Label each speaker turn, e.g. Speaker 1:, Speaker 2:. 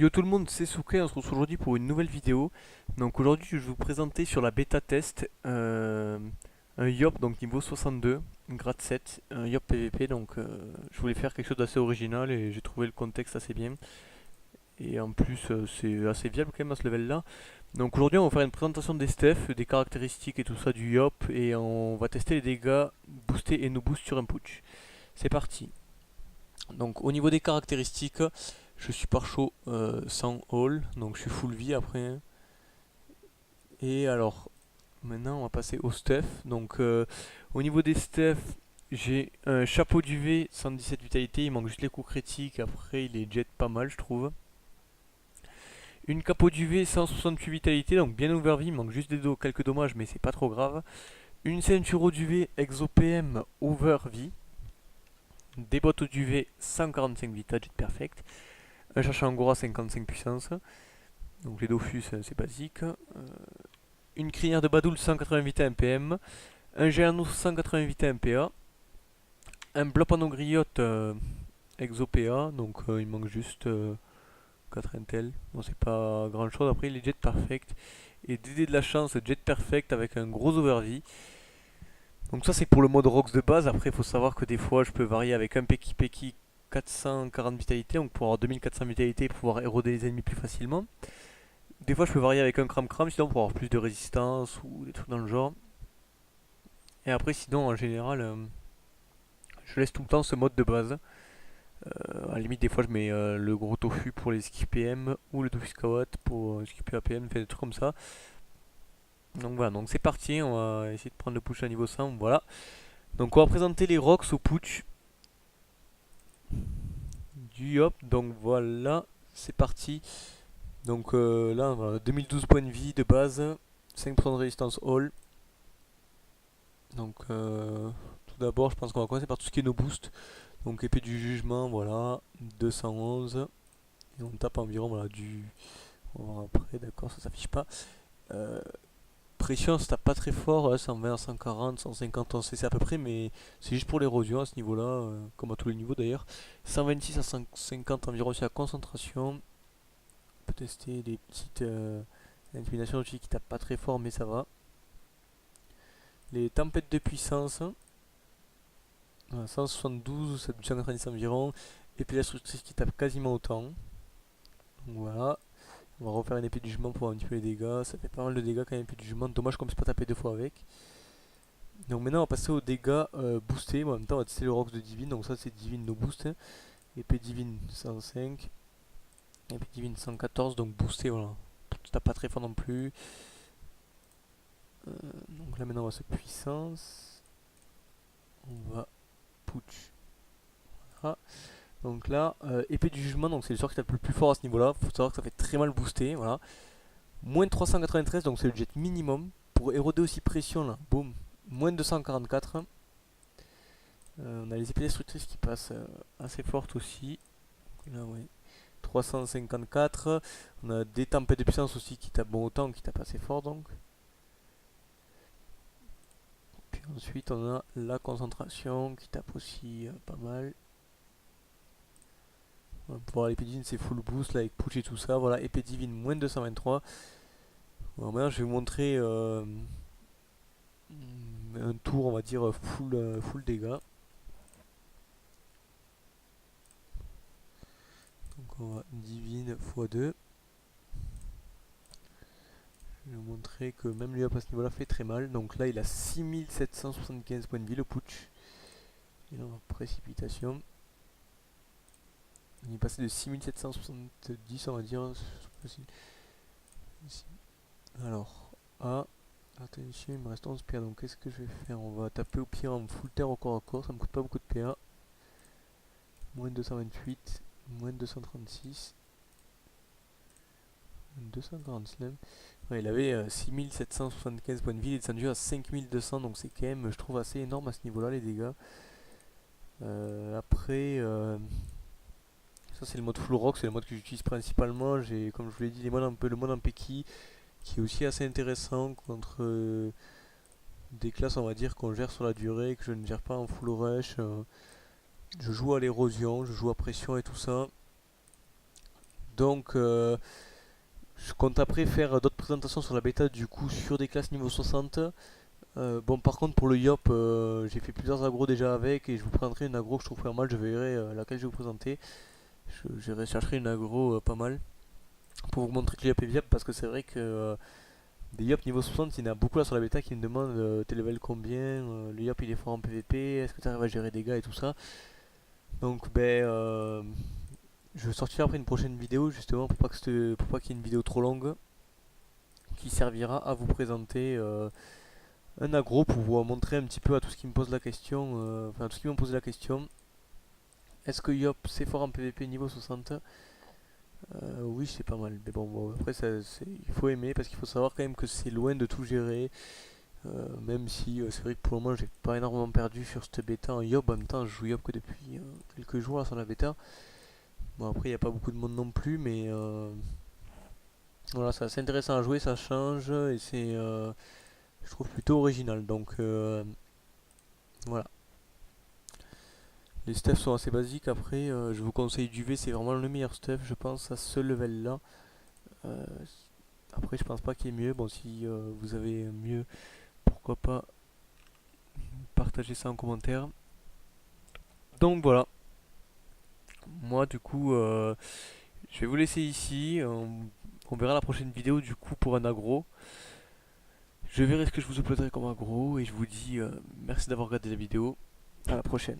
Speaker 1: Yo tout le monde, c'est Souké, on se retrouve aujourd'hui pour une nouvelle vidéo. Donc aujourd'hui je vais vous présenter sur la bêta test un Yop donc niveau 62, grade 7, un Yop PVP. Donc je voulais faire quelque chose d'assez original et j'ai trouvé le contexte assez bien. Et en plus c'est assez viable quand même à ce level là. Donc aujourd'hui on va faire une présentation des stuffs, des caractéristiques et tout ça du Yop. Et on va tester les dégâts boostés et no boost sur un putsch. C'est parti. Donc au niveau des caractéristiques, je suis par chaud sans all, donc je suis full vie après. Et alors, maintenant on va passer au stuff. Donc au niveau des stuffs, j'ai un chapeau duvet 117 vitalité, il manque juste les coups critiques, après il est jet pas mal je trouve. Une capo duvet 168 vitalité, donc bien overvie, il manque juste quelques dommages mais c'est pas trop grave. Une ceinture au duvet exo PM overvie. Des bottes au duvet 145 vita, jet perfect. Un chercheur Angora 55 puissance. Donc les Dofus c'est basique. Une crinière de Badoul 180 vita MPM. Un Géano 180 vita MPA. Un Blopano Griotte Exo PA. Donc il manque juste 4 Intel. Bon c'est pas grand chose. Après il est Jet Perfect. Et DD de la chance Jet Perfect avec un gros overvie. Donc ça c'est pour le mode Rocks de base. Après il faut savoir que des fois je peux varier avec un Peki Peki 440 vitalité. Donc pour avoir 2400 vitalité et pouvoir éroder les ennemis plus facilement. Des fois je peux varier avec un Cram Cram sinon pour avoir plus de résistance ou des trucs dans le genre. Et après sinon en général je laisse tout le temps ce mode de base. À la limite des fois je mets le gros tofu pour les skis PM ou le tofu scout pour skipper APM, fait des trucs comme ça. Donc voilà, donc c'est parti, on va essayer de prendre le push à niveau 100, voilà. Donc on va présenter les rocks au push du hop, donc voilà, c'est parti. Donc là on a 2012 points de vie de base, 5% de résistance all. Donc tout d'abord je pense qu'on va commencer par tout ce qui est nos boosts. Donc épée du jugement, voilà, 211. Et on tape environ voilà, du... On va voir après, d'accord, ça s'affiche pas. Euh, Pression, ça tape pas très fort, 120, 140, 150 en CC à peu près, mais c'est juste pour l'érosion à ce niveau-là, comme à tous les niveaux d'ailleurs. 126 à 150 environ sur la concentration. On peut tester des petites intimidations aussi qui tapent pas très fort, mais ça va. Les tempêtes de puissance, 172, 190 environ. Et puis la structrice qui tape quasiment autant. Donc voilà. On va refaire une épée du jugement pour voir un petit peu les dégâts. Ça fait pas mal de dégâts quand même, épée du jugement. Dommage qu'on puisse pas taper deux fois avec. Donc maintenant on va passer aux dégâts boostés. En même temps on va tester le rocks de divine. Donc ça c'est divine no boost. Épée divine 105. Épée divine 114. Donc boosté voilà. Ça tape pas très fort non plus. Donc là maintenant on va se puissance. On va putsch. Voilà. Donc là, épée du jugement, donc c'est le sort qui tape le plus fort à ce niveau-là. Faut savoir que ça fait très mal booster, voilà. Moins de 393, donc c'est le jet minimum. Pour éroder aussi pression, là, boum, moins de 244. On a les épées destructrices qui passent assez fortes aussi. Donc là, ouais. 354. On a des tempêtes de puissance aussi qui tapent bon autant, qui tapent assez fort donc. Puis ensuite, on a la concentration qui tape aussi pas mal. Pour l'épée divine c'est full boost là avec push et tout ça. Voilà, épée divine moins de 223. Alors maintenant je vais vous montrer un tour on va dire full dégâts. Donc on va divine x2. Je vais vous montrer que même lui à ce niveau là fait très mal. Donc là il a 6775 points de vie le putsch. Et là on va précipitation. Il est passé de 6770 on va dire. Alors, A, attention, il me reste 11 PA, donc qu'est-ce que je vais faire? On va taper au pire en full terre au corps à corps, ça me coûte pas beaucoup de PA. Moins 228, moins 236, 240 slam. Ouais, il avait 6775 points de vie, il est descendu à 5200, donc c'est quand même, je trouve, assez énorme à ce niveau-là, les dégâts. Après, ça c'est le mode full rock, c'est le mode que j'utilise principalement. J'ai, comme je vous l'ai dit, les modes un peu, le mode en Peki, qui est aussi assez intéressant contre des classes on va dire qu'on gère sur la durée, que je ne gère pas en full rush. Je joue à l'érosion, je joue à pression et tout ça. Donc je compte après faire d'autres présentations sur la bêta du coup sur des classes niveau 60. Bon, par contre pour le Yop, j'ai fait plusieurs agros déjà avec et je vous présenterai une agro que je trouve pas mal. Je verrai laquelle je vais vous présenter. Je rechercherai une agro pas mal pour vous montrer que le Yop est viable, parce que c'est vrai que des Yop niveau 60, il y en a beaucoup là sur la bêta qui me demandent t'es level combien, le Yop il est fort en PvP, est-ce que tu arrives à gérer des dégâts et tout ça. Donc je sortirai après une prochaine vidéo justement pour pas qu'il y ait une vidéo trop longue qui servira à vous présenter un agro pour vous montrer un petit peu à tous qui me posent la question, enfin à tous qui m'ont posé la question. Est-ce que Yop c'est fort en PvP niveau 60? Oui, c'est pas mal. Mais bon, après il faut aimer, parce qu'il faut savoir quand même que c'est loin de tout gérer. Même si c'est vrai que pour le moment j'ai pas énormément perdu sur cette bêta en Yop. En même temps je joue Yop que depuis quelques jours là sur la bêta. Bon, après il n'y a pas beaucoup de monde non plus, mais voilà, c'est assez intéressant à jouer, ça change et c'est je trouve plutôt original. Donc voilà. Les stuffs sont assez basiques. Après je vous conseille d'UV, c'est vraiment le meilleur stuff je pense à ce level là. Euh, Après je pense pas qu'il y ait mieux. Bon, si vous avez mieux, pourquoi pas partager ça en commentaire. Donc voilà. Moi du coup je vais vous laisser ici. On verra la prochaine vidéo du coup pour un agro. Je verrai ce que je vous uploaderai comme agro et je vous dis merci d'avoir regardé la vidéo. À la prochaine.